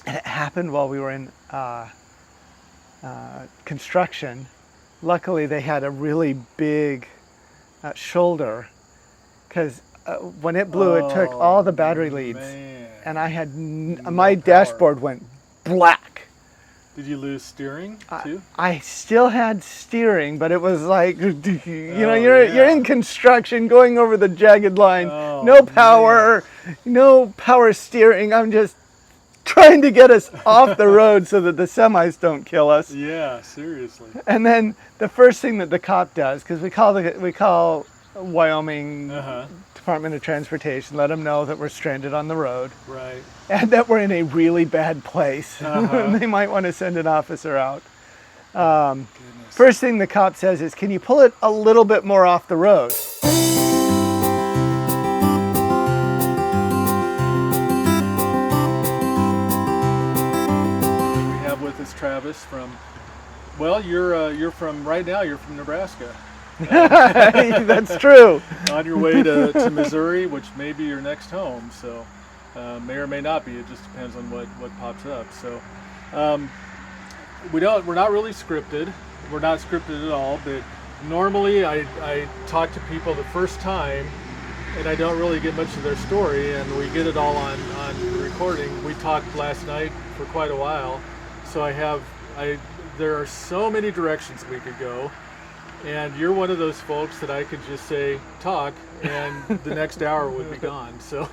And it happened while we were in construction. Luckily, they had a really big shoulder, because when it blew, it took all the battery leads, man. and I had No my power. dashboard went black. Did you lose steering too? I still had steering, but it was like, you know, Oh, you're yeah. in construction, going over the jagged line, Oh, no power, no power steering. I'm just trying to get us off the road so that the semis don't kill us. Yeah, seriously. And then the first thing that the cop does, because we call Wyoming Department of Transportation, let them know that we're stranded on the road Right. and that we're in a really bad place. They might want to send an officer out. Goodness. First thing the cop says is, can you pull it a little bit more off the road? We have with us Travis from, well, you're from, right now you're from Nebraska. That's true. On your way to Missouri, which may be your next home, so may or may not be. It just depends on what pops up. So we're not really scripted. We're not scripted at all. But normally I talk to people the first time, and I don't really get much of their story, and we get it all on recording. We talked last night for quite a while, so there are so many directions we could go. And you're one of those folks that I could just say, talk, and the next hour would be gone. So,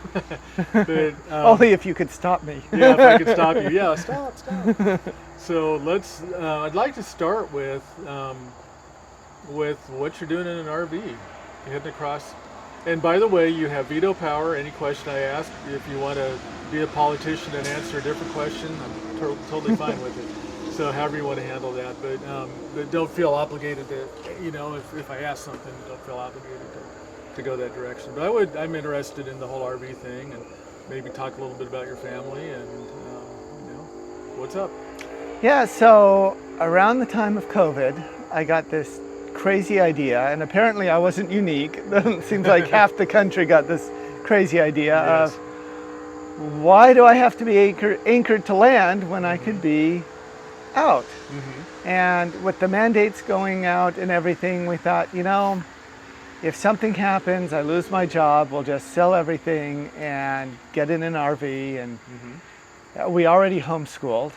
but, Only if you could stop me. yeah, if I could stop you. Yeah, stop. So I'd like to start with what you're doing in an RV. You're heading across. And by the way, you have veto power. Any question I ask, if you want to be a politician and answer a different question, I'm totally fine with it. So however you want to handle that, but don't feel obligated to, if I ask something, don't feel obligated to go that direction. But I'm interested in the whole RV thing, and maybe talk a little bit about your family and what's up. Yeah, so around the time of COVID, I got this crazy idea, and apparently I wasn't unique. It seems like half the country got this crazy idea Yes. of, why do I have to be anchored to land when I could be out? And with the mandates going out and everything, we thought, if something happens, I lose my job, we'll just sell everything and get in an RV. And we already homeschooled,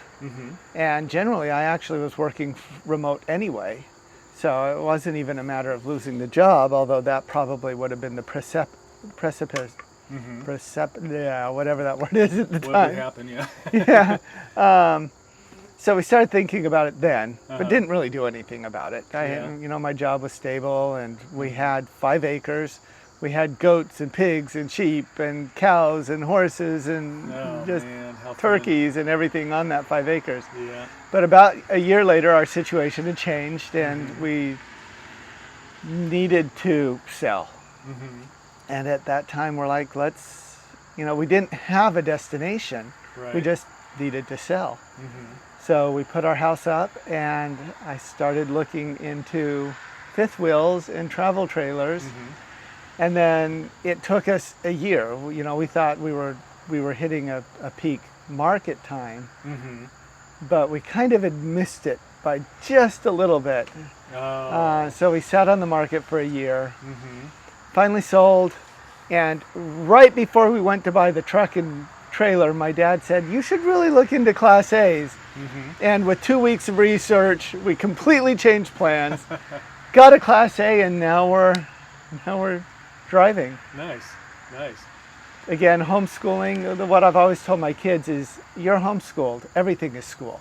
and generally I actually was working remote anyway, so it wasn't even a matter of losing the job, although that probably would have been the precipice, whatever that word is at the time. What would happen, Yeah. So we started thinking about it then, but didn't really do anything about it. My job was stable, and we had 5 acres. We had goats and pigs and sheep and cows and horses and turkeys and everything on that 5 acres. Yeah. But about a year later, our situation had changed, and we needed to sell. And at that time, we're like, we didn't have a destination. Right. We just needed to sell. So we put our house up, and I started looking into fifth wheels and travel trailers. And then it took us a year. We thought we were hitting a peak market time, but we kind of had missed it by just a little bit. So we sat on the market for a year, finally sold, and right before we went to buy the truck and trailer, my dad said, you should really look into Class A's. And with 2 weeks of research, we completely changed plans, got a Class A, and now we're driving. Nice. Again, homeschooling, what I've always told my kids is, you're homeschooled, everything is school.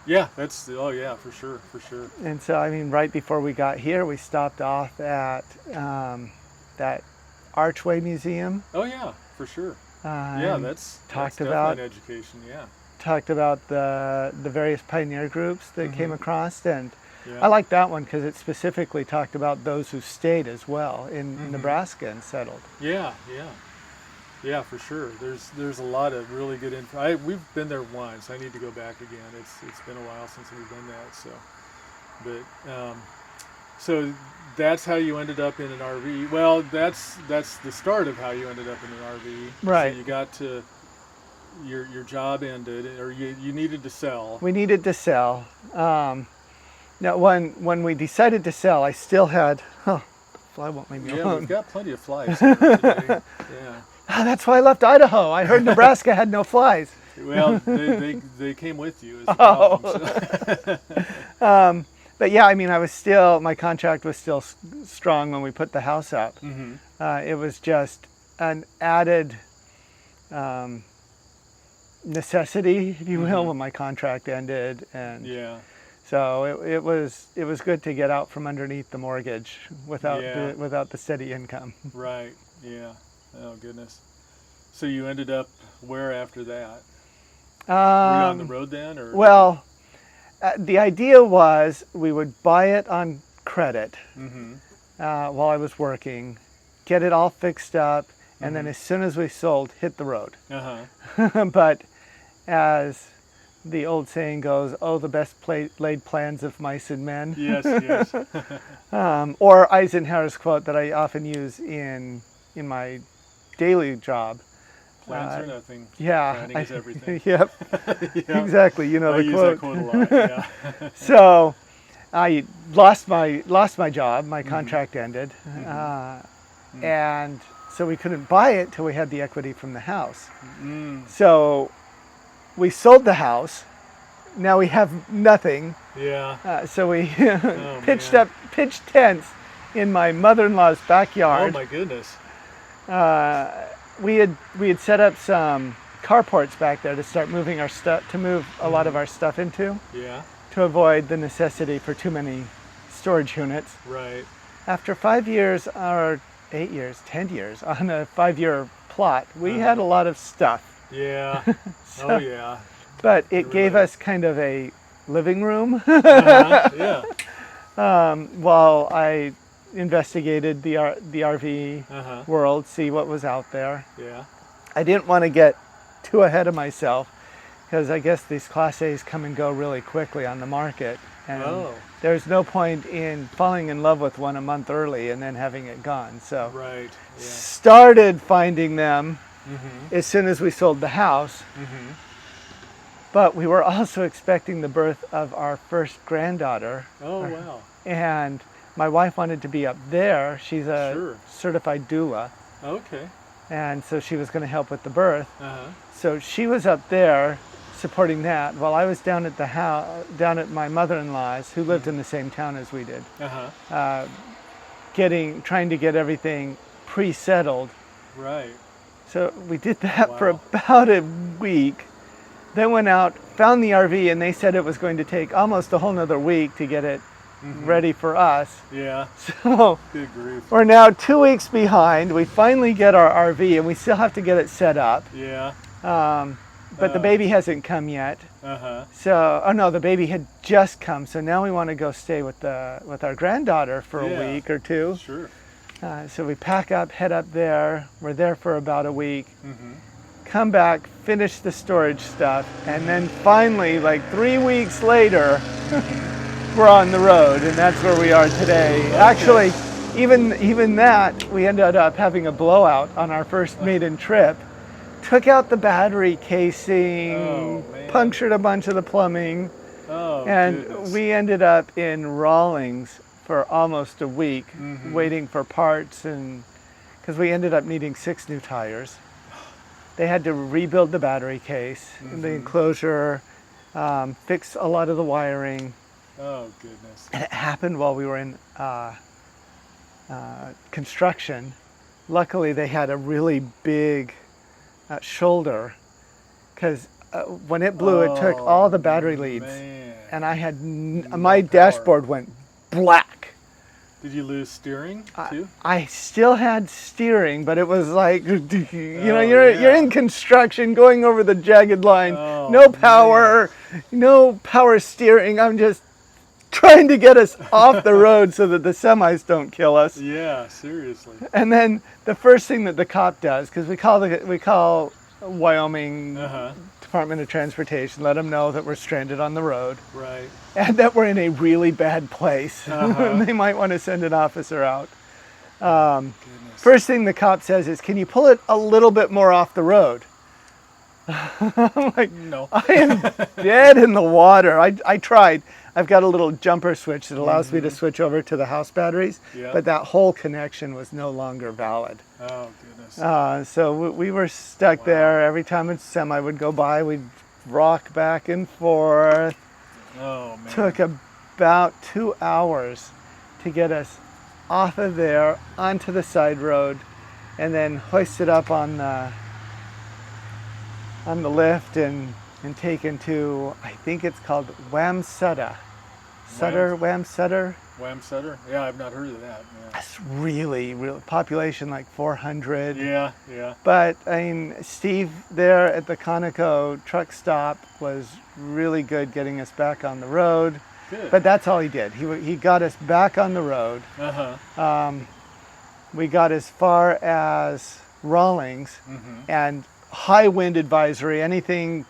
Yeah, for sure. And so, right before we got here, we stopped off at that Archway Museum. Oh yeah, for sure. That's definitely an education. Yeah. Talked about the various pioneer groups that came across, and I like that one because it specifically talked about those who stayed as well in Nebraska and settled. Yeah, for sure. There's a lot of really good info. We've been there once. I need to go back again. It's been a while since we've done that. So that's how you ended up in an RV. Well, that's the start of how you ended up in an RV. Right. So you got to your job ended, or you needed to sell. We needed to sell. Now, when we decided to sell, I still had. Oh, fly won't leave me Yeah, alone. we've got plenty of flies here today. Yeah. Oh, that's why I left Idaho. I heard Nebraska had no flies. Well, they came with you. Is the problem, so. But yeah, I mean, my contract was still strong when we put the house up. It was just an added necessity, if you will, when my contract ended, and Yeah. so it was good to get out from underneath the mortgage without the steady income. Right. Yeah. Oh goodness. So you ended up where after that? Were you on the road then, or? Well, the idea was we would buy it on credit while I was working, get it all fixed up, and then as soon as we sold, hit the road. But as the old saying goes, oh, the best laid plans of mice and men. Yes, yes. Or Eisenhower's quote that I often use in my daily job. Plans are nothing. Yeah. Planning is everything. Yep. Yep. Exactly. You know I the use quote. that quote a lot. Yeah. So I lost my job. My contract ended, and so we couldn't buy it till we had the equity from the house. So we sold the house. Now we have nothing. Yeah. So we pitched man. pitched tents in my mother-in-law's backyard. Oh my goodness. We had set up some carports back there to start moving our stuff, to move a lot of our stuff into, Yeah. to avoid the necessity for too many storage units. Right. After 5 years, or 8 years, 10 years on a 5-year plot, we had a lot of stuff. Yeah. So- Oh yeah. But it gave us kind of a living room Yeah. while I investigated the RV world, see what was out there. Yeah. I didn't want to get too ahead of myself because I guess these Class A's come and go really quickly on the market. And there's no point in falling in love with one a month early and then having it gone. So Right. Yeah. started finding them as soon as we sold the house. But we were also expecting the birth of our first granddaughter. Oh wow. And my wife wanted to be up there. She's a Sure. certified doula. Okay. And so she was going to help with the birth. So She was up there supporting that while I was down at the house, down at my mother-in-law's, who lived in the same town as we did, trying to get everything pre-settled. Right. So we did that for about a week. Then went out, found the RV, and they said it was going to take almost a whole nother week to get it ready for us. Yeah. So Good grief. we're now 2 weeks behind. We finally get our RV, and we still have to get it set up. Yeah. But the baby hasn't come yet. So, oh no, the baby had just come. So now we want to go stay with our granddaughter for a week or two. Sure. So we pack up, head up there. We're there for about a week. Come back, finish the storage stuff, and then finally, like 3 weeks later, we're on the road, and that's where we are today. Okay. Actually, even that, we ended up having a blowout on our first maiden trip. Took out the battery casing, punctured a bunch of the plumbing, and goodness. We ended up in Rawlings for almost a week, waiting for parts, and because we ended up needing 6 new tires. They had to rebuild the battery case, the enclosure, fix a lot of the wiring. Oh goodness! And it happened while we were in construction. Luckily, they had a really big shoulder, because when it blew, it took all the battery leads, and I had my dashboard went black. Did you lose steering too? I still had steering, but it was like, you're in construction, going over the jagged line, no power steering. I'm just trying to get us off the road so that the semis don't kill us. Yeah, seriously. And then the first thing that the cop does, because we call Wyoming Department of Transportation, let them know that we're stranded on the road. Right. And that we're in a really bad place. They might want to send an officer out. First thing the cop says is, can you pull it a little bit more off the road? I'm like, No. I am dead in the water. I tried. I've got a little jumper switch that allows me to switch over to the house batteries, Yeah. but that whole connection was no longer valid. Oh, goodness. So we were stuck there. Every time a semi would go by, we'd rock back and forth. Oh, man. Took about 2 hours to get us off of there onto the side road, and then hoisted up on the lift and taken to, I think it's called Wamsutta. Wamsutta. Wamsutta? Yeah, I've not heard of that. Yeah. That's really population like 400. Yeah, yeah. But I mean, Steve there at the Conoco truck stop was really good getting us back on the road. Good. But that's all he did. He got us back on the road. We got as far as Rawlings, and high wind advisory. Anything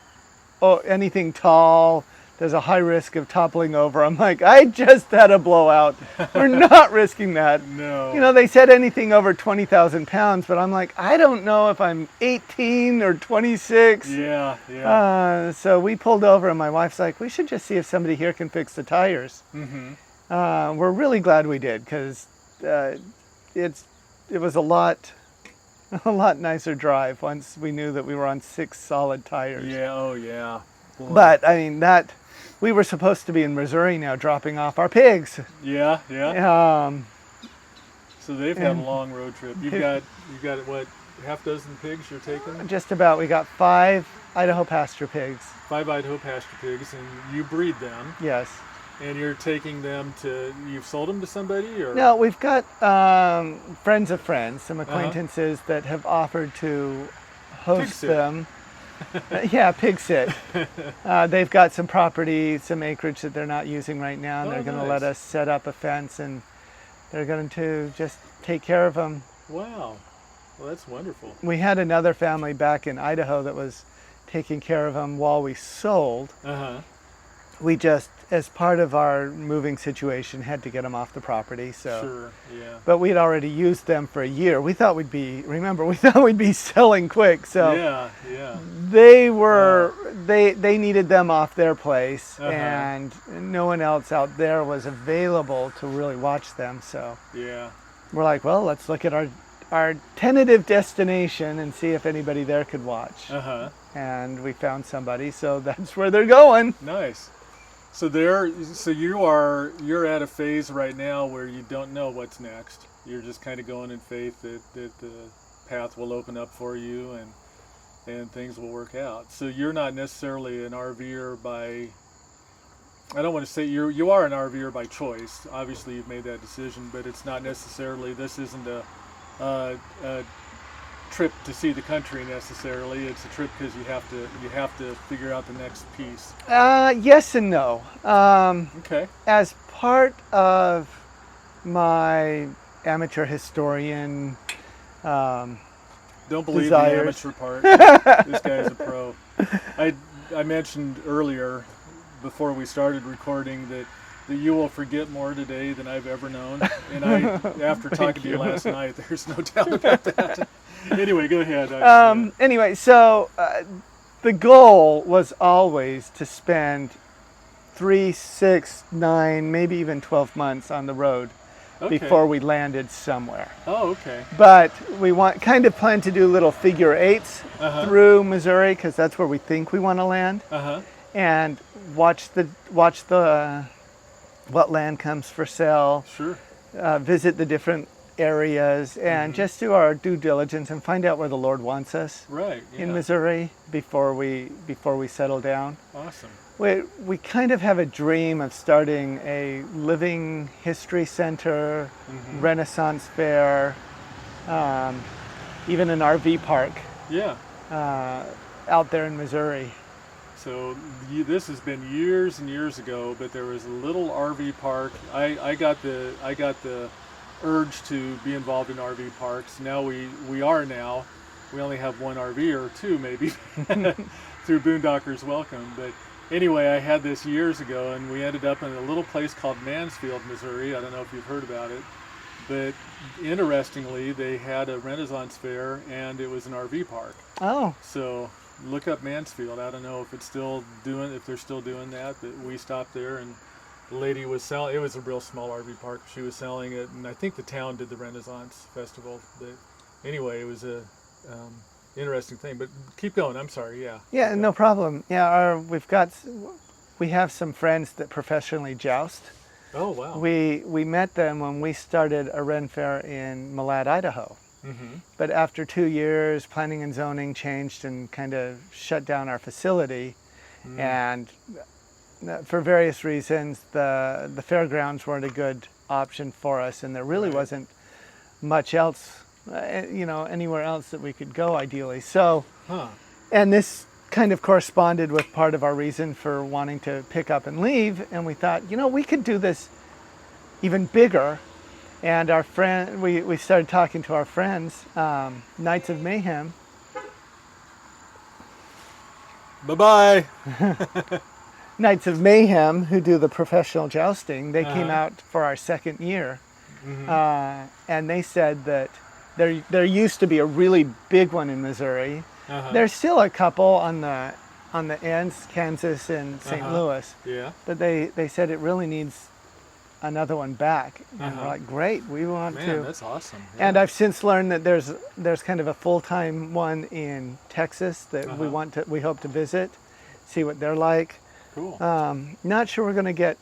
tall, there's a high risk of toppling over. I'm like, I just had a blowout. We're not risking that. No. You know, they said anything over 20,000 pounds, but I'm like, I don't know if I'm 18 or 26. Yeah, yeah. So we pulled over, and my wife's like, we should just see if somebody here can fix the tires. We're really glad we did, because it was a lot nicer drive once we knew that we were on 6 solid tires. Yeah, oh yeah. Boy. But I mean, we were supposed to be in Missouri now, dropping off our pigs. Yeah, yeah. So they've had a and- long road trip. You've got what, half dozen pigs you're taking? Just about. We got 5 Idaho pasture pigs. 5 Idaho pasture pigs, and you breed them. Yes. And you're taking them to, you've sold them to somebody, or? No, we've got friends of friends, some acquaintances that have offered to host them. Yeah, pig sit. They've got some property, some acreage that they're not using right now, and they're going to let us set up a fence, and they're going to just take care of them. Wow. Well, that's wonderful. We had another family back in Idaho that was taking care of them while we sold. We just, as part of our moving situation, had to get them off the property. So. Sure, yeah. But we'd already used them for a year. We thought we'd be selling quick. So Yeah, yeah. they were, they needed them off their place, and no one else out there was available to really watch them. So Yeah. we're like, well, let's look at our tentative destination and see if anybody there could watch. And we found somebody, so that's where they're going. Nice. So you're at a phase right now where you don't know what's next. You're just kind of going in faith that the path will open up for you and things will work out. So you're not necessarily an RVer by, I don't want to say you are an RVer by choice. Obviously you've made that decision, but it's not necessarily, this isn't a trip to see the country necessarily. It's a trip because you have to figure out the next piece. Yes and no. Okay. As part of my amateur historian Don't believe desires. the amateur part. This guy's a pro. I mentioned earlier, before we started recording, that you will forget more today than I've ever known. And after talking to you last night, there's no doubt about that. Anyway, go ahead. Anyway, so the goal was always to spend 3, 6, 9, maybe even 12 months on the road before we landed somewhere. Oh, okay. But we kind of plan to do little figure 8s through Missouri, because that's where we think we want to land, and watch what land comes for sale. Sure. Visit the different areas and just do our due diligence and find out where the Lord wants us in Missouri before we settle down. Awesome. We kind of have a dream of starting a living history center, Renaissance fair, even an RV park. Yeah. Out there in Missouri. So this has been years and years ago, but there was a little RV park. I got the urge to be involved in RV parks. Now we only have one RV or two maybe through Boondockers Welcome. But anyway, I had this years ago, and we ended up in a little place called Mansfield, Missouri. I don't know if you've heard about it, but interestingly, they had a Renaissance fair, and it was an RV park. Oh. So look up Mansfield. I don't know if they're still doing that, but we stopped there and the lady was selling. It was a real small RV park. She was selling it, and I think the town did the Renaissance Festival. But anyway, it was a interesting thing. But keep going. I'm sorry. Yeah. Yeah, no problem. Yeah, we have some friends that professionally joust. Oh wow. We met them when we started a Ren Fair in Malad, Idaho. Mm-hmm. But after 2 years, planning and zoning changed and kind of shut down our facility, and for various reasons, the fairgrounds weren't a good option for us, and there really wasn't much else, anywhere else that we could go ideally. So, and this kind of corresponded with part of our reason for wanting to pick up and leave, and we thought, we could do this even bigger. And our friend, we started talking to our friends, Knights of Mayhem. Bye-bye. Knights of Mayhem, who do the professional jousting, they came out for our second year, and they said that there used to be a really big one in Missouri. There's still a couple on the ends, Kansas and St. Louis. Yeah. But they said it really needs another one back. And we're like, great, we want to. Man, that's awesome. Yeah. And I've since learned that there's kind of a full-time one in Texas that we hope to visit, see what they're like. Cool. Not sure we're going to get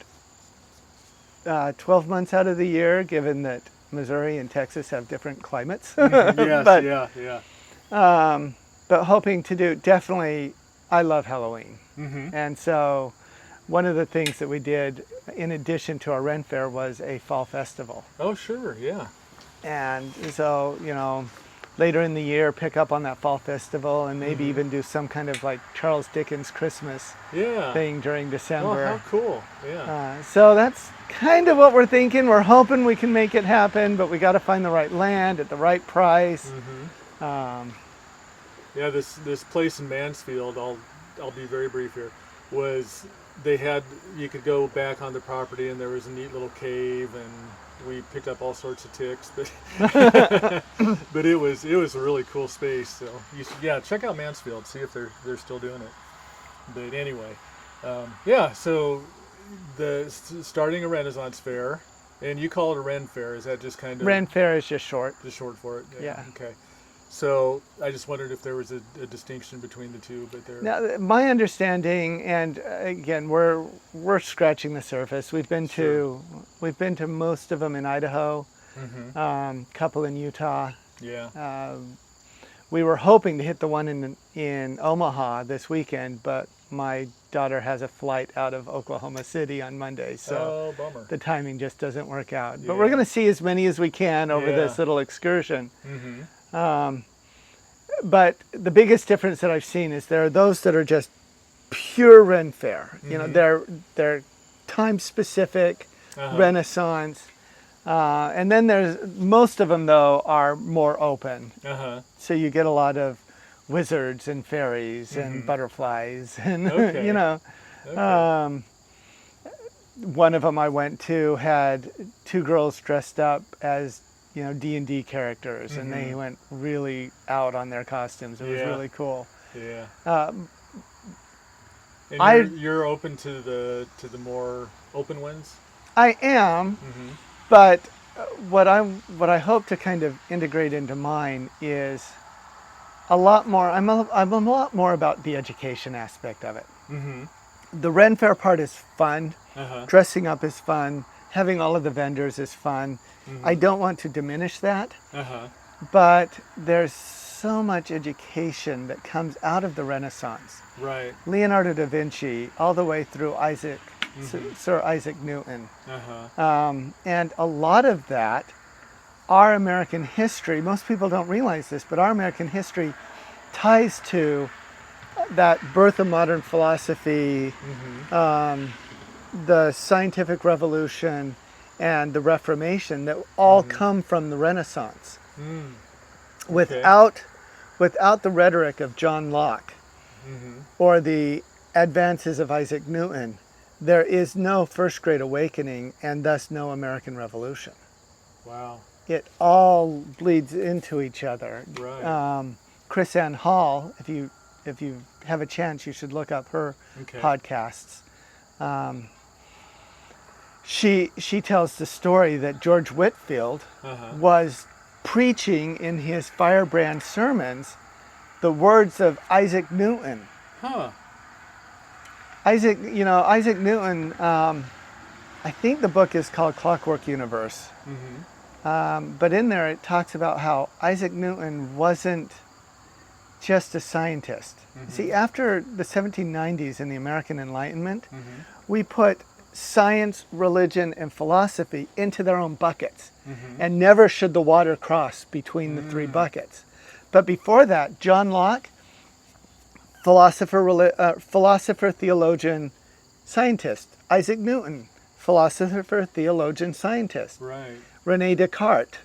12 months out of the year, given that Missouri and Texas have different climates. Yes, but, yeah. But hoping to do, definitely, I love Halloween. And so one of the things that we did, in addition to our Ren Fair, was a fall festival. Oh, sure, yeah. And so, later in the year, pick up on that fall festival and maybe even do some kind of like Charles Dickens Christmas thing during December. Oh, how cool, yeah. So that's kind of what we're thinking. We're hoping we can make it happen, but we got to find the right land at the right price. Yeah, this place in Mansfield, I'll be very brief here, you could go back on the property and there was a neat little cave, and we picked up all sorts of ticks, but but it was a really cool space. So you should check out Mansfield, see if they're still doing it. But anyway, so starting a Renaissance Fair, and you call it a Ren Fair. Is that just kind of Ren Fair is just short? Just short for it. Yeah. Okay. So I just wondered if there was a distinction between the two, but there. Now, my understanding, and again, we're scratching the surface. We've been to most of them in Idaho, couple in Utah. Yeah. We were hoping to hit the one in Omaha this weekend, but my daughter has a flight out of Oklahoma City on Monday, so bummer. The timing just doesn't work out. But we're going to see as many as we can over this little excursion. But the biggest difference that I've seen is there are those that are just pure Ren Fair. They're time specific, Renaissance, and then there's most of them though are more open. So you get a lot of wizards and fairies and butterflies and one of them I went to had two girls dressed up as D&D characters, and they went really out on their costumes. It was really cool. Yeah. And you're open to the more open ones? I am, but what I hope to kind of integrate into mine is a lot more. I'm a lot more about the education aspect of it. The Ren Fair part is fun. Dressing up is fun. Having all of the vendors is fun. I don't want to diminish that, but there's so much education that comes out of the Renaissance. Right. Leonardo da Vinci, all the way through Sir Isaac Newton. And a lot of that, our American history, most people don't realize this, but our American history ties to that birth of modern philosophy, the scientific revolution, and the Reformation that all come from the Renaissance. Without the rhetoric of John Locke or the advances of Isaac Newton, there is no First Great Awakening and thus no American Revolution. Wow. It all bleeds into each other. Right. Chris Ann Hall, if you if you have a chance, you should look up her Okay. podcasts. She tells the story that George Whitefield was preaching in his firebrand sermons the words of Isaac Newton. Huh. Isaac Newton, I think the book is called Clockwork Universe. But in there it talks about how Isaac Newton wasn't just a scientist. See, after the 1790s and the American Enlightenment, we put science, religion, and philosophy into their own buckets. And never should the water cross between the three buckets. But before that, John Locke, philosopher, theologian, scientist. Isaac Newton, philosopher, theologian, scientist. Right. Rene Descartes,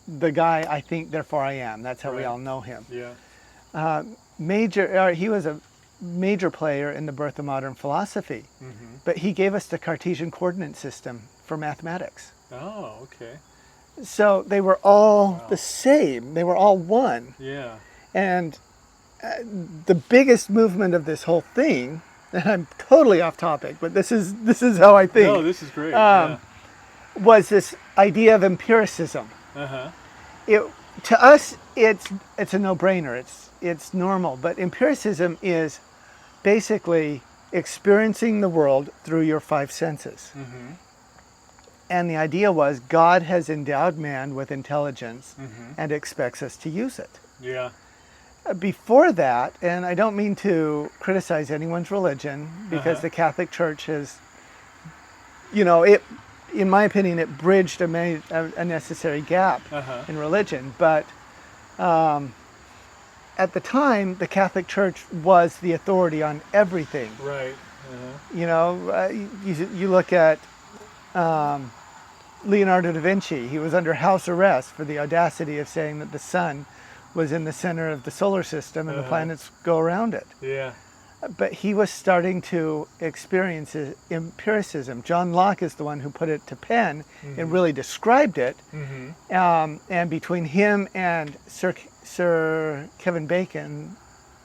the guy I think, therefore I am. That's how we all know him. Yeah. He was a major player in the birth of modern philosophy, but he gave us the Cartesian coordinate system for mathematics. Oh, okay. So they were all the same. They were all one. Yeah. And the biggest movement of this whole thing, and I'm totally off topic, but this is how I think. No, this is great. Yeah. Was this idea of empiricism. To us, it's a no-brainer. It's normal. But empiricism is basically experiencing the world through your five senses. And the idea was God has endowed man with intelligence and expects us to use it. Yeah. Before that, and I don't mean to criticize anyone's religion, because the Catholic Church has, in my opinion, it bridged a necessary gap in religion. But at the time, the Catholic Church was the authority on everything. Right. You look at Leonardo da Vinci. He was under house arrest for the audacity of saying that the sun was in the center of the solar system and the planets go around it. Yeah. But he was starting to experience empiricism. John Locke is the one who put it to pen and really described it. And between him and Sir Kevin Bacon,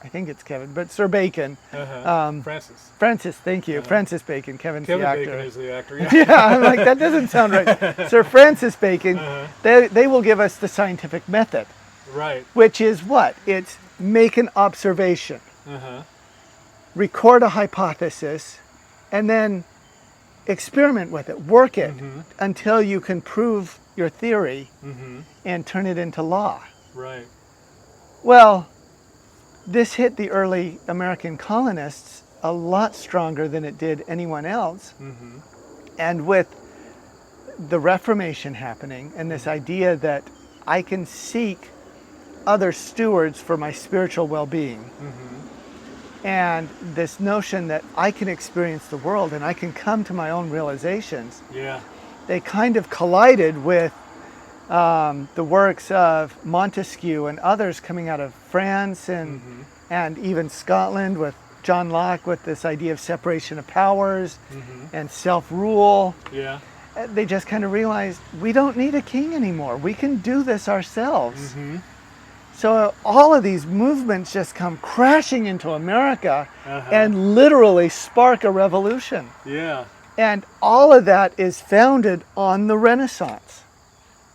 I think it's Kevin, but Sir Bacon. Francis, thank you. Francis Bacon, Kevin's the actor. Kevin Bacon is the actor, yeah. Yeah, I'm like, that doesn't sound right. Sir Francis Bacon, they will give us the scientific method. Right. Which is what? It's make an observation, record a hypothesis, and then experiment with it, work it until you can prove your theory and turn it into law. Right. Well, this hit the early American colonists a lot stronger than it did anyone else. And with the Reformation happening and this idea that I can seek other stewards for my spiritual well-being, and this notion that I can experience the world and I can come to my own realizations, they kind of collided with the works of Montesquieu and others coming out of France and even Scotland, with John Locke, with this idea of separation of powers and self-rule. Yeah. They just kind of realized we don't need a king anymore. We can do this ourselves. So all of these movements just come crashing into America and literally spark a revolution. Yeah. And all of that is founded on the Renaissance.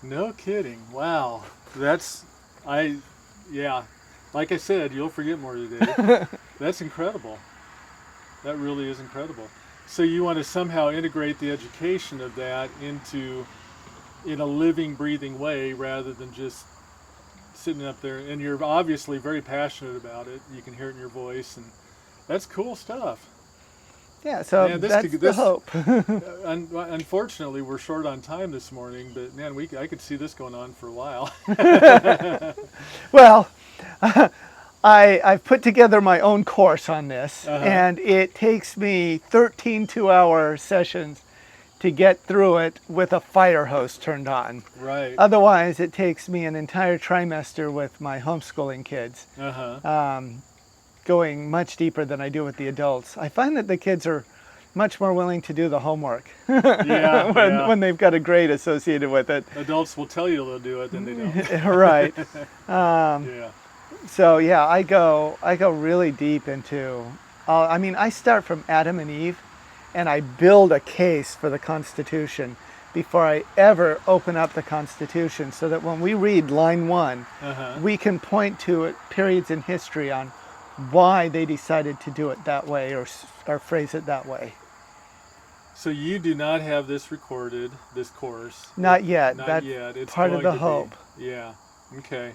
No kidding. Wow. Like I said, you'll forget more today. That's incredible. That really is incredible. So you want to somehow integrate the education of that in a living, breathing way, rather than just sitting up there. And you're obviously very passionate about it. You can hear it in your voice, and that's cool stuff. Yeah, so that's the hope. Unfortunately, we're short on time this morning, but man, I could see this going on for a while. Well, I've put together my own course on this, and it takes me 13 two-hour sessions to get through it with a fire hose turned on. Right. Otherwise, it takes me an entire trimester with my homeschooling kids, going much deeper than I do with the adults. I find that the kids are much more willing to do the homework when they've got a grade associated with it. Adults will tell you they'll do it, then they don't. Right. So yeah, I go really deep into. I mean, I start from Adam and Eve, and I build a case for the Constitution before I ever open up the Constitution, so that when we read line 1, we can point to it, periods in history on why they decided to do it that way or phrase it that way. So you do not have this recorded, this course? Not yet. Not That's yet. It's part of going the to hope. Be. Yeah. Okay.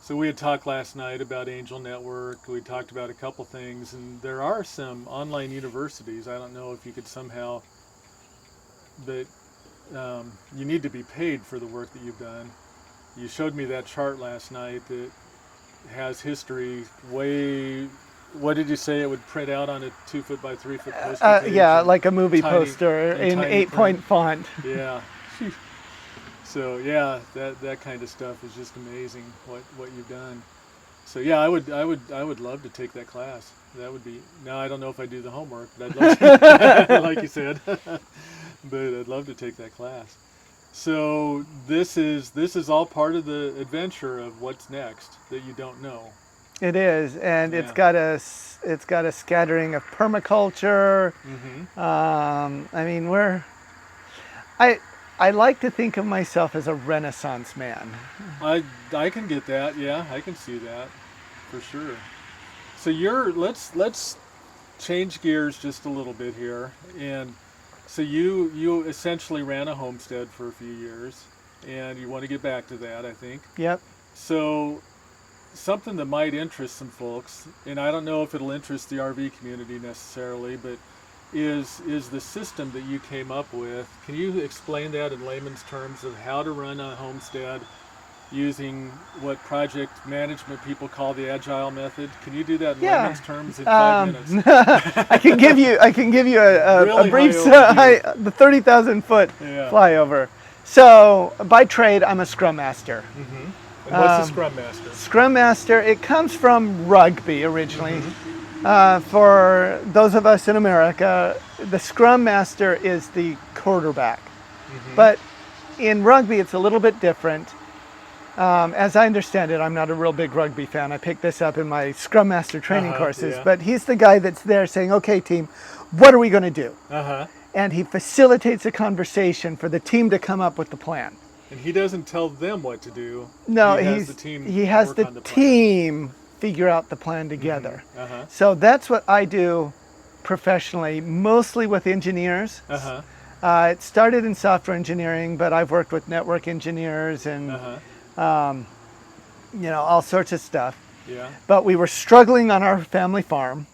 So we had talked last night about Angel Network. We talked about a couple things, and there are some online universities. I don't know if you could somehow, but you need to be paid for the work that you've done. You showed me that chart last night that has history way. What did you say it would print out on a 2-foot by 3-foot poster page? Yeah, like a movie tiny, poster in tiny 8-point font. Yeah. So yeah, that kind of stuff is just amazing. What you've done. So yeah, I would love to take that class. That would be. Now I don't know if I do the homework, but I'd love to, like you said. But I'd love to take that class. So this is all part of the adventure of what's next that you don't know. It is, and it's got a scattering of permaculture. I mean, I like to think of myself as a Renaissance man. I can get that. Yeah, I can see that for sure. So let's change gears just a little bit here. And so you essentially ran a homestead for a few years, and you want to get back to that, I think. Yep. So something that might interest some folks, and I don't know if it'll interest the RV community necessarily, but is the system that you came up with. Can you explain that in layman's terms of how to run a homestead using what project management people call the agile method? Can you do that in layman's terms in 5 minutes? I can give you a Really brief the 30,000 foot flyover. So by trade, I'm a Scrum Master. And what's a Scrum Master? Scrum Master, it comes from rugby originally. For those of us in America, the Scrum Master is the quarterback. But in rugby, it's a little bit different. As I understand it, I'm not a real big rugby fan. I picked this up in my Scrum Master training courses. But he's the guy that's there saying, okay, team, what are we going to do? And he facilitates a conversation for the team to come up with the plan. And he doesn't tell them what to do. No, he has the team figure out the plan together. So that's what I do professionally, mostly with engineers. It started in software engineering, but I've worked with network engineers and all sorts of stuff. But we were struggling on our family farm,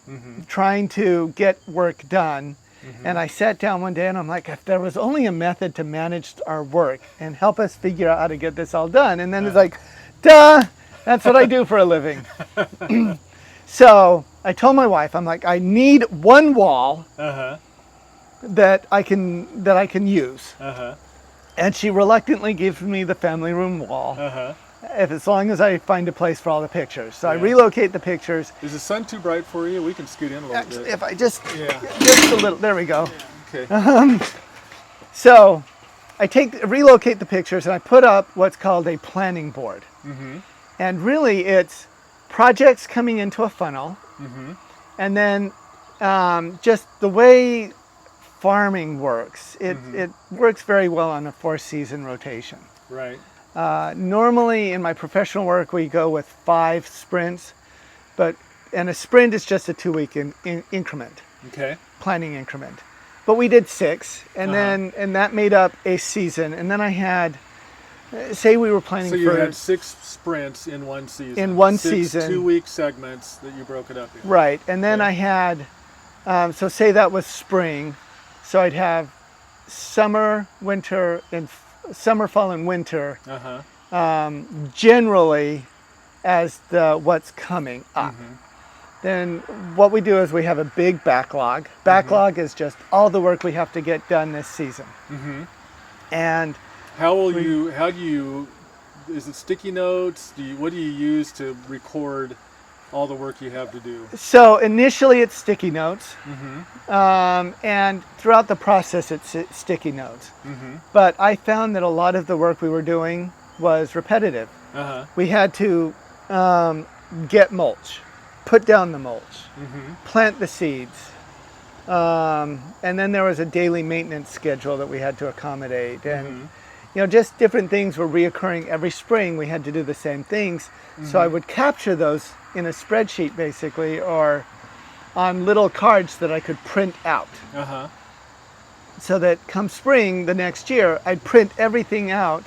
trying to get work done. And I sat down one day and I'm like, if there was only a method to manage our work and help us figure out how to get this all done. And then it's like, duh, that's what I do for a living. So I told my wife, I'm like, I need one wall that I can use. And she reluctantly gives me the family room wall. As long as I find a place for all the pictures. So I relocate the pictures. Is the sun too bright for you? We can scoot in a little bit. If I just a little, there we go. Okay. So I relocate the pictures and I put up what's called a planning board. And really it's projects coming into a funnel. And then just the way farming works, it works very well on a 4-season rotation. Right. Normally in my professional work, we go with 5 sprints, and a sprint is just a 2-week increment. Okay. Planning increment. But we did 6, and then that made up a season. And then I had, say we were planning for... So you had 6 sprints in one season. In one 6 season. 2-week segments that you broke it up in. Right. And then I had, so say that was spring. So I'd have summer, winter, and summer, fall, and winter, generally as what's coming up. Then what we do is we have a big backlog. Backlog is just all the work we have to get done this season. And is it sticky notes? What do you use to record all the work you have to do? So initially it's sticky notes, and throughout the process it's sticky notes. But I found that a lot of the work we were doing was repetitive. We had to get mulch, put down the mulch, Mm-hmm. plant the seeds. And then there was a daily maintenance schedule that we had to accommodate. And, just different things were reoccurring every spring. We had to do the same things. So I would capture those in a spreadsheet, basically, or on little cards that I could print out. Uh-huh. So that come spring the next year, I'd print everything out.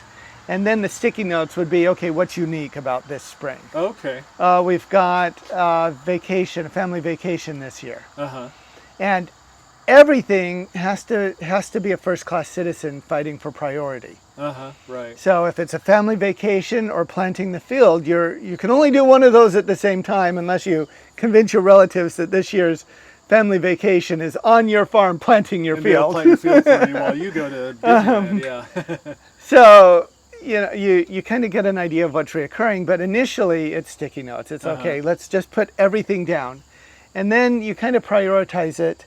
And then the sticky notes would be, okay, what's unique about this spring? Okay. We've got a family vacation this year. Uh-huh. And everything has to be a first-class citizen fighting for priority. Uh-huh. Right. So if it's a family vacation or planting the field, you can only do one of those at the same time unless you convince your relatives that this year's family vacation is on your farm planting your field. They'll plant your field for you while you go to Disneyland. Yeah. So you kind of get an idea of what's reoccurring, but initially it's sticky notes. It's okay, let's just put everything down. And then you kind of prioritize it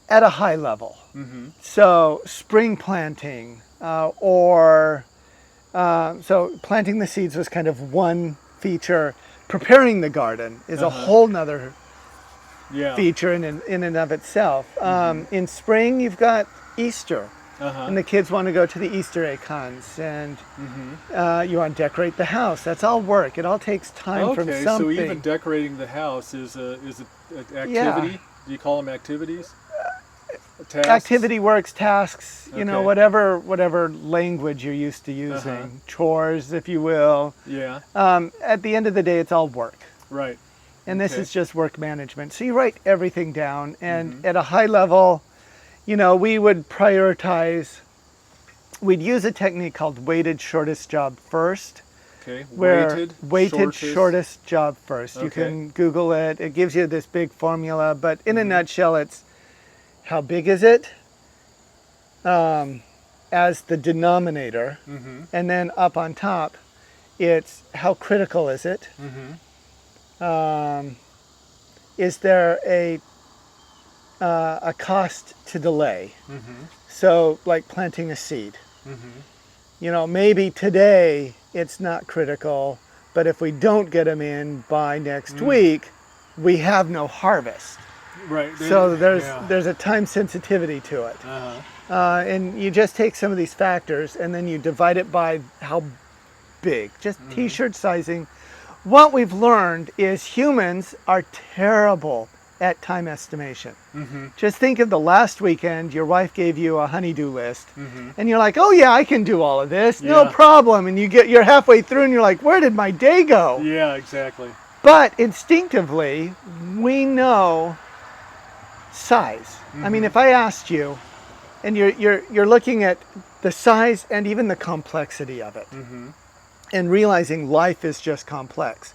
at a high level. Mm-hmm. So spring planting, so planting the seeds was kind of one feature. Preparing the garden is a whole nother feature in and of itself. In spring, you've got Easter. And the kids want to go to the Easter egg hunts, and you want to decorate the house. That's all work. It all takes time from something. So even decorating the house is an activity? Yeah. Do you call them activities? Tasks? Activity works, tasks, whatever language you're used to using. Chores, if you will. Yeah. At the end of the day, it's all work. Right. And this is just work management. So you write everything down, and at a high level, we would prioritize, we'd use a technique called weighted shortest job first. Okay, where weighted shortest job first. Okay. You can Google it. It gives you this big formula, but in a nutshell, it's how big is it as the denominator, and then up on top, it's how critical is it. Is there a cost to delay? So like planting a seed. Maybe today it's not critical, but if we don't get them in by next week, we have no harvest. Right. So there's a time sensitivity to it. And you just take some of these factors and then you divide it by how big, just t-shirt sizing. What we've learned is humans are terrible at time estimation. Just think of the last weekend, your wife gave you a honey-do list, and you're like, oh yeah, I can do all of this, no problem. And you're halfway through and you're like, where did my day go? Yeah, exactly. But instinctively, we know size. I mean, if I asked you, and you're looking at the size and even the complexity of it, and realizing life is just complex.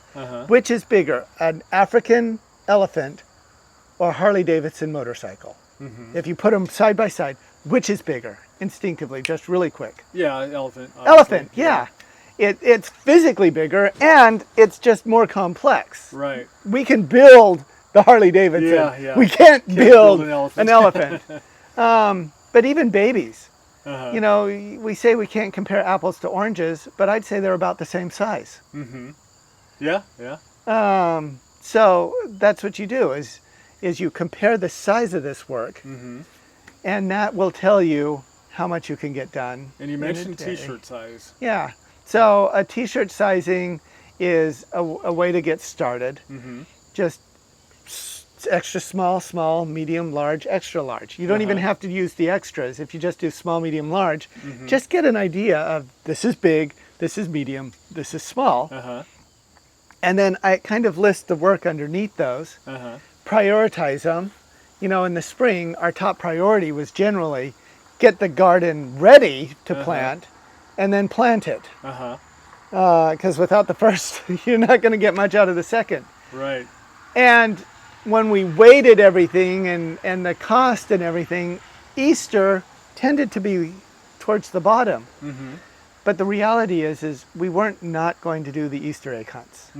Which is bigger, an African elephant or Harley-Davidson motorcycle? If you put them side by side, which is bigger? Instinctively, just really quick. Yeah, elephant. Obviously. Elephant, yeah. It's physically bigger and it's just more complex. Right. We can build the Harley-Davidson. Yeah. We can't build an elephant. But even babies. We say we can't compare apples to oranges, but I'd say they're about the same size. Yeah. So that's what you do is you compare the size of this work, and that will tell you how much you can get done. And you mentioned t-shirt size. Yeah. So a t-shirt sizing is a way to get started. Just extra small, small, medium, large, extra large. You don't even have to use the extras. If you just do small, medium, large, just get an idea of this is big, this is medium, this is small. And then I kind of list the work underneath those, prioritize them. In the spring, our top priority was generally get the garden ready to plant and then plant it. Because without the first, you're not going to get much out of the second. Right. And when we weighted everything and the cost and everything, Easter tended to be towards the bottom. But the reality is we weren't not going to do the Easter egg hunts.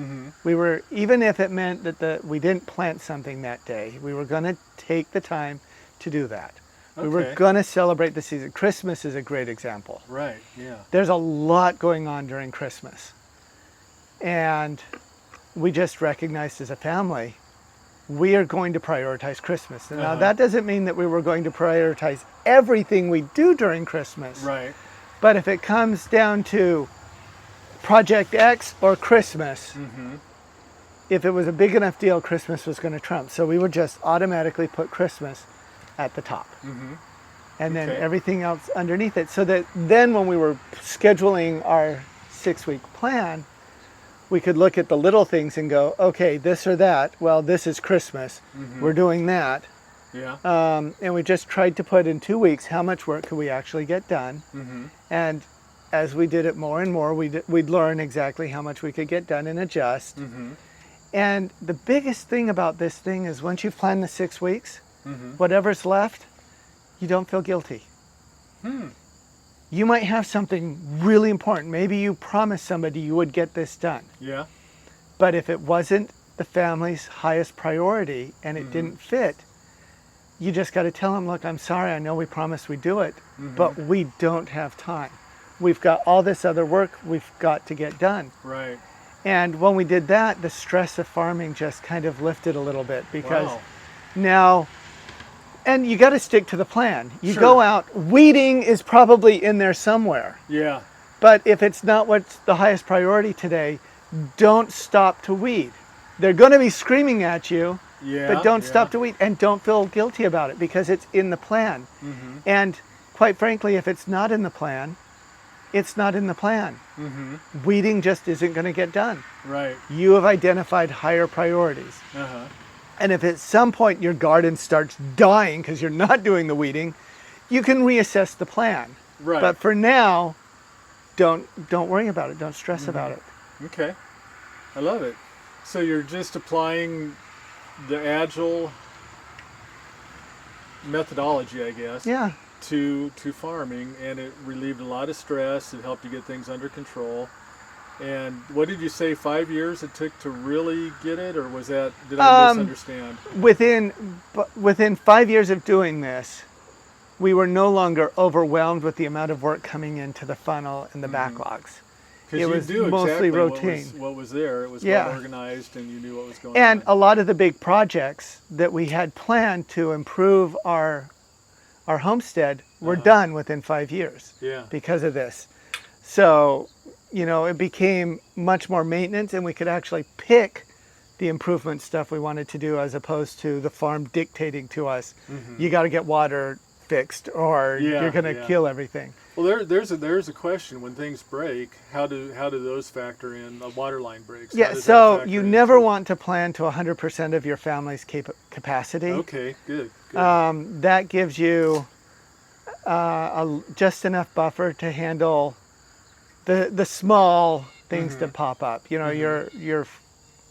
We were, even if it meant that we didn't plant something that day, we were going to take the time to do that. We were going to celebrate the season. Christmas is a great example. Right, yeah. There's a lot going on during Christmas. And we just recognized as a family, we are going to prioritize Christmas. And now that doesn't mean that we were going to prioritize everything we do during Christmas. Right. But if it comes down to Project X or Christmas, if it was a big enough deal, Christmas was going to trump. So we would just automatically put Christmas at the top. And then everything else underneath it. So that then when we were scheduling our 6-week plan, we could look at the little things and go, okay, this or that. Well, this is Christmas. We're doing that. Yeah. And we just tried to put in 2 weeks, how much work could we actually get done? And as we did it more and more, we'd learn exactly how much we could get done and adjust. And the biggest thing about this thing is once you've planned the 6 weeks, whatever's left, you don't feel guilty. You might have something really important. Maybe you promised somebody you would get this done. Yeah. But if it wasn't the family's highest priority and it didn't fit, you just got to tell them, look, I'm sorry, I know we promised we'd do it, but we don't have time. We've got all this other work we've got to get done. Right. And when we did that, the stress of farming just kind of lifted a little bit because now, and you got to stick to the plan. You go out, weeding is probably in there somewhere. Yeah. But if it's not what's the highest priority today, don't stop to weed. They're going to be screaming at you, but don't stop to weed, and don't feel guilty about it because it's in the plan. And quite frankly, if it's not in the plan, it's not in the plan. Weeding just isn't going to get done. Right. You have identified higher priorities. And if at some point your garden starts dying because you're not doing the weeding, you can reassess the plan. Right. But for now, don't worry about it. Don't stress about it. Okay. I love it. So you're just applying the agile methodology, I guess. Yeah. To farming, and it relieved a lot of stress. It helped you get things under control. And what did you say, 5 years it took to really get it, or was that, did I misunderstand? Within 5 years of doing this, we were no longer overwhelmed with the amount of work coming into the funnel and the backlogs. It was mostly routine. What was there. It was well organized, and you knew what was going on. And a lot of the big projects that we had planned to improve our homestead were done within 5 years because of this. So, you know, it became much more maintenance, and we could actually pick the improvement stuff we wanted to do as opposed to the farm dictating to us, you got to get water fixed or you're going to kill everything. Well, there's a question. When things break, how do those factor in? A water line breaks. Yeah, so you never want to plan to 100% of your family's capacity. Okay, good. That gives you just enough buffer to handle the small things that pop up. You know, your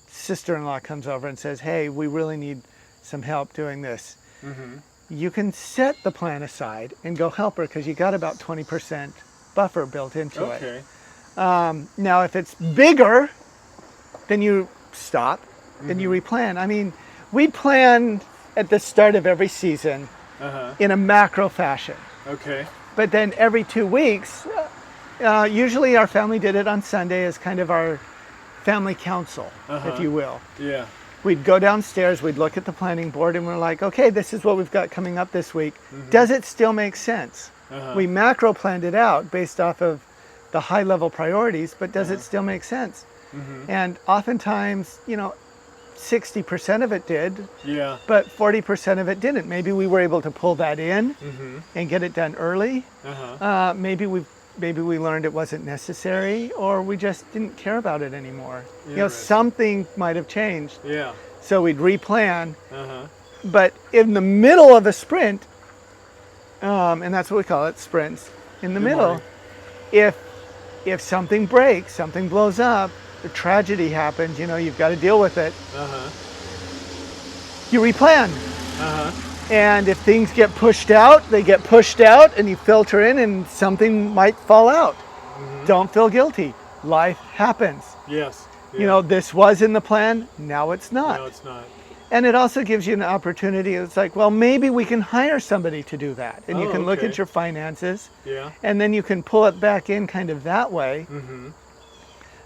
sister-in-law comes over and says, hey, we really need some help doing this. You can set the plan aside and go help her because you got about 20% buffer built into it. Now, if it's bigger, then you stop and you replan. I mean, we plan at the start of every season in a macro fashion. Okay. But then every 2 weeks, usually our family did it on Sunday as kind of our family council, if you will. Yeah. We'd go downstairs, we'd look at the planning board, and we're like, okay, this is what we've got coming up this week. Does it still make sense? We macro planned it out based off of the high level priorities, but does it still make sense? And oftentimes, you know, 60% of it did, but 40% of it didn't. Maybe we were able to pull that in and get it done early. Maybe we learned it wasn't necessary, or we just didn't care about it anymore. You know, something might have changed. So we'd replan. But in the middle of a sprint, and that's what we call it, sprints, in the middle, if something breaks, something blows up, a tragedy happens, you know, you've got to deal with it. You replan. And if things get pushed out, they get pushed out, and you filter in, and something might fall out. Don't feel guilty. Life happens. Yes. You know, this was in the plan, now it's not. No, it's not. And it also gives you an opportunity. It's like, well, maybe we can hire somebody to do that. And you can look at your finances. And then you can pull it back in kind of that way.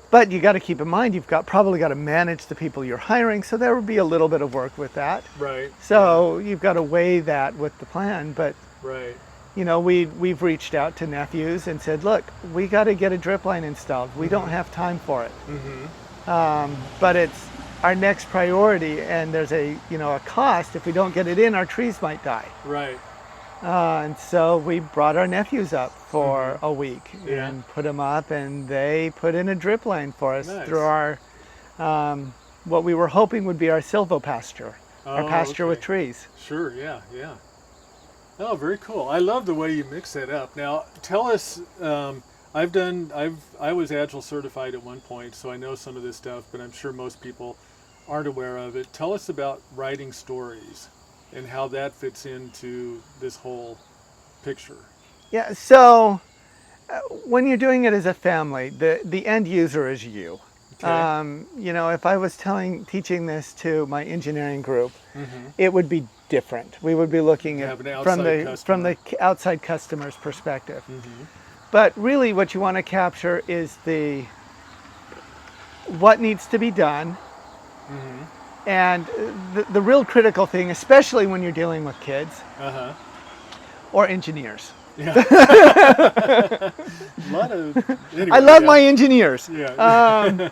But you got to keep in mind, you've probably got to manage the people you're hiring, so there would be a little bit of work with that. Right. So you've got to weigh that with the plan. But Right. you know, we've reached out to nephews and said, look, we got to get a drip line installed. We don't have time for it. But it's our next priority, and there's a cost. If we don't get it in, our trees might die. Right. And so we brought our nephews up for a week Yeah. and put them up, and they put in a drip line for us Nice. through our what we were hoping would be our silvopasture, our Oh, pasture with okay. trees. Sure. Yeah. Yeah. Oh, very cool. I love the way you mix that up. Now, tell us. I was Agile certified at one point, so I know some of this stuff, but I'm sure most people aren't aware of it. Tell us about writing stories and how that fits into this whole picture. Yeah. So when you're doing it as a family, the end user is you. Okay. You know, if I was teaching this to my engineering group, it would be different. We would be looking at Have an from outside the outside customer's perspective. But really, what you want to capture is what needs to be done, and the real critical thing, especially when you're dealing with kids or engineers. Yeah. Anyway, I love yeah. my engineers. Yeah.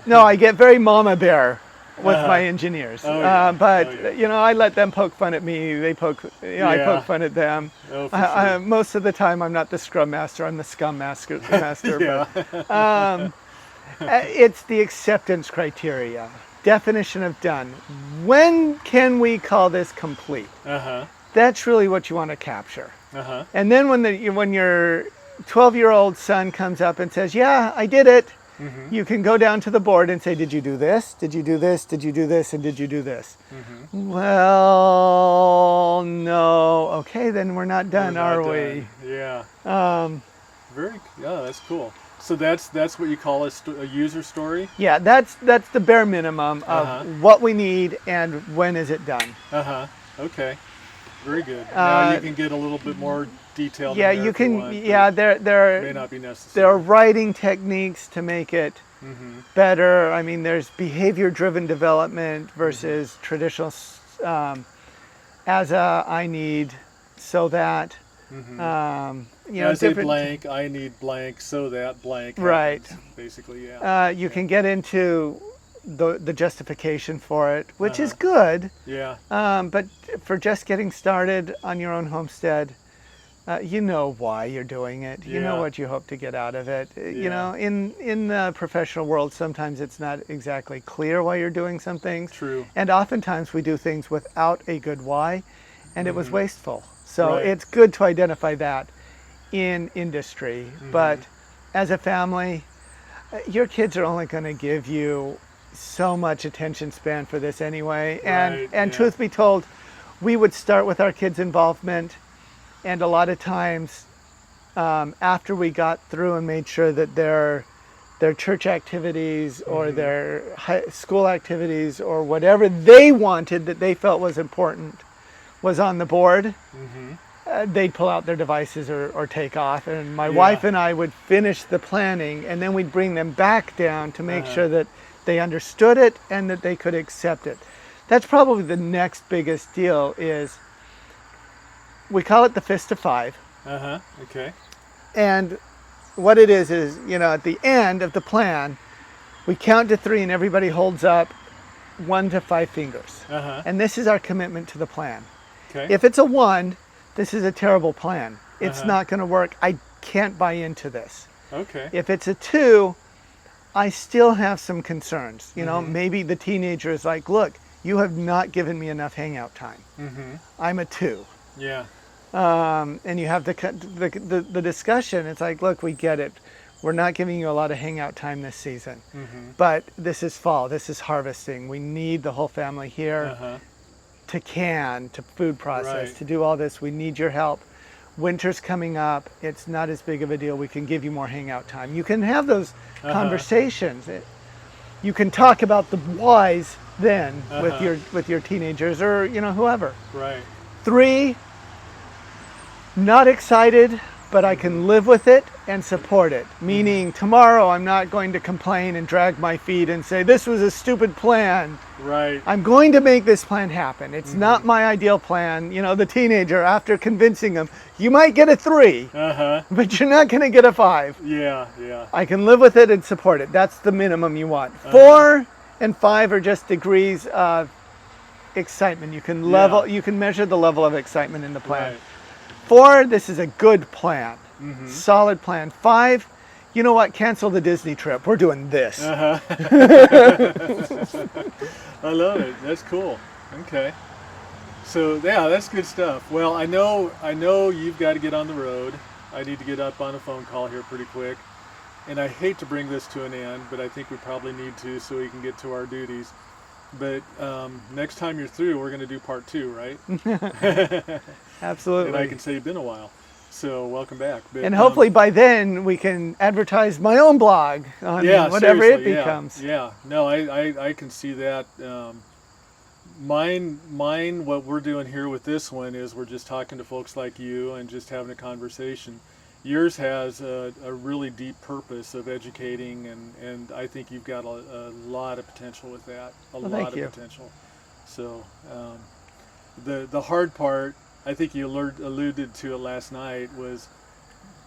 No, I get very mama bear with my engineers. Oh, yeah. But Oh, yeah. you know, I let them poke fun at me. They poke, I Yeah. poke fun at them. Oh, for sure. Most of the time, I'm not the scrum master. I'm the scum master. Yeah. But, it's the acceptance criteria. Definition of done. When can we call this complete? That's really what you want to capture. And then when your 12-year-old son comes up and says, "Yeah, I did it," you can go down to the board and say, "Did you do this? Did you do this? Did you do this? And did you do this?" Well, no. Okay, then we're not done, We're not are we? done. Yeah. Yeah, that's cool. So that's what you call a user story? Yeah, that's the bare minimum of what we need and when is it done. Okay. Very good. Now you can get a little bit more detailed. Yeah, in there you if can. want, Yeah, but there may not be necessary. there are writing techniques to make it better. I mean, there's behavior-driven development versus traditional as a I need, so that. You know, As a different, blank, I need blank, so that blank. Right. happens, basically, yeah. You can get into the justification for it, which is good. Yeah. But for just getting started on your own homestead, you know why you're doing it. You know Yeah. what you hope to get out of it. You Yeah. know, in the professional world, sometimes it's not exactly clear why you're doing some things. True. And oftentimes we do things without a good why, and it was wasteful. So Right. it's good to identify that in industry. But as a family, your kids are only going to give you so much attention span for this anyway. And Right, and yeah. truth be told, we would start with our kids' involvement, and a lot of times after we got through and made sure that their church activities or their school activities or whatever they wanted that they felt was important was on the board, they'd pull out their devices or take off, and my wife and I would finish the planning, and then we'd bring them back down to make sure that they understood it and that they could accept it. That's probably the next biggest deal. Is we call it the fist of five. Okay. And what it is, you know, at the end of the plan, we count to 3 and everybody holds up 1 to 5 fingers. And this is our commitment to the plan. Okay. If it's a 1, this is a terrible plan. It's not going to work. I can't buy into this. Okay. If it's a 2, I still have some concerns. You know, maybe the teenager is like, look, you have not given me enough hangout time. I'm a 2. Yeah. And you have the discussion. It's like, look, we get it. We're not giving you a lot of hangout time this season. But this is fall. This is harvesting. We need the whole family here to food process, Right. to do all this. We need your help. Winter's coming up. It's not as big of a deal. We can give you more hangout time. You can have those conversations. You can talk about the whys then with your teenagers or, you know, whoever. Right. 3, not excited but I can live with it and support it. Meaning tomorrow I'm not going to complain and drag my feet and say, this was a stupid plan. Right. I'm going to make this plan happen. It's not my ideal plan. You know, the teenager, after convincing them, you might get a 3, but you're not going to get a 5. Yeah, yeah. I can live with it and support it. That's the minimum you want. 4 and 5 are just degrees of excitement. You can level, you can measure the level of excitement in the plan. Right. 4, this is a good plan, solid plan. 5, you know what? Cancel the Disney trip. We're doing this. I love it. That's cool. Okay. So yeah, that's good stuff. Well, I know you've got to get on the road. I need to get up on a phone call here pretty quick. And I hate to bring this to an end, but I think we probably need to so we can get to our duties. But next time you're through, we're going to do part 2, right? Absolutely. And I can say it's been a while. So welcome back. But, and hopefully by then we can advertise my own blog on whatever it becomes. Yeah. No, I can see that. Mine, what we're doing here with this one is we're just talking to folks like you and just having a conversation. Yours has a really deep purpose of educating, and I think you've got a lot of potential with that. Lot of potential. So the hard part, I think you alluded to it last night, was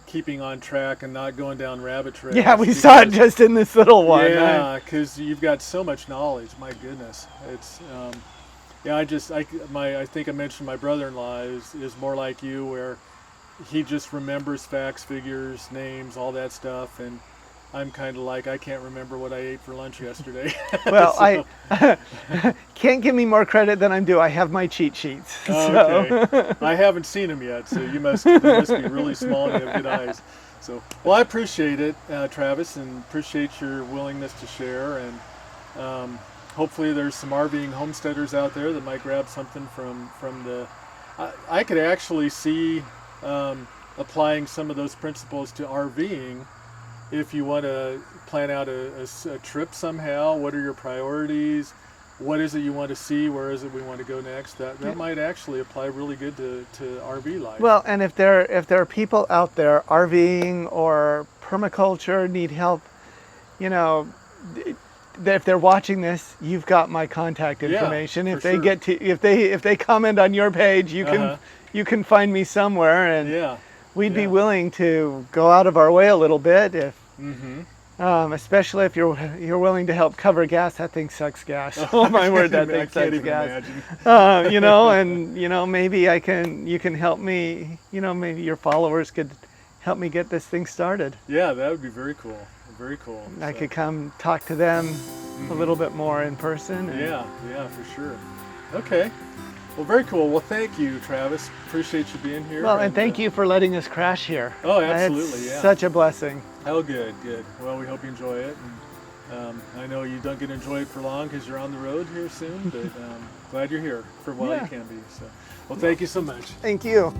keeping on track and not going down rabbit trails. Yeah, we saw it just in this little one. Yeah, because you've got so much knowledge. My goodness, it's yeah. I think I mentioned my brother-in-law is more like you, where he just remembers facts, figures, names, all that stuff, and I'm kind of like, I can't remember what I ate for lunch yesterday. Well, so. I can't give me more credit than I'm due. I have my cheat sheets. Okay. I haven't seen them yet, so they must be really small and you have good eyes. So, well, I appreciate it, Travis, and appreciate your willingness to share. And hopefully there's some RVing homesteaders out there that might grab something from the... I could actually see applying some of those principles to RVing. If you want to plan out a trip somehow, what are your priorities? What is it you want to see? Where is it we want to go next? That might actually apply really good to RV life. Well, and if there are people out there RVing or permaculture need help, you know, if they're watching this, you've got my contact information. If they get to if they comment on your page, you can find me somewhere, and we'd be willing to go out of our way a little bit if. Especially if you're willing to help cover gas. That thing sucks gas. Oh my word, that thing sucks gas. You know, and you know, maybe you can help me. You know, maybe your followers could help me get this thing started. Yeah, that would be very cool. Very cool. I could come talk to them a little bit more in person. Yeah, for sure. Okay. Well, very cool. Well, thank you, Travis. Appreciate you being here. Well, and thank you for letting us crash here. Oh, absolutely, it's such a blessing. Oh, good. Well, we hope you enjoy it. And, I know you don't get to enjoy it for long because you're on the road here soon, but glad you're here for while you can be. So, well, thank you so much. Thank you.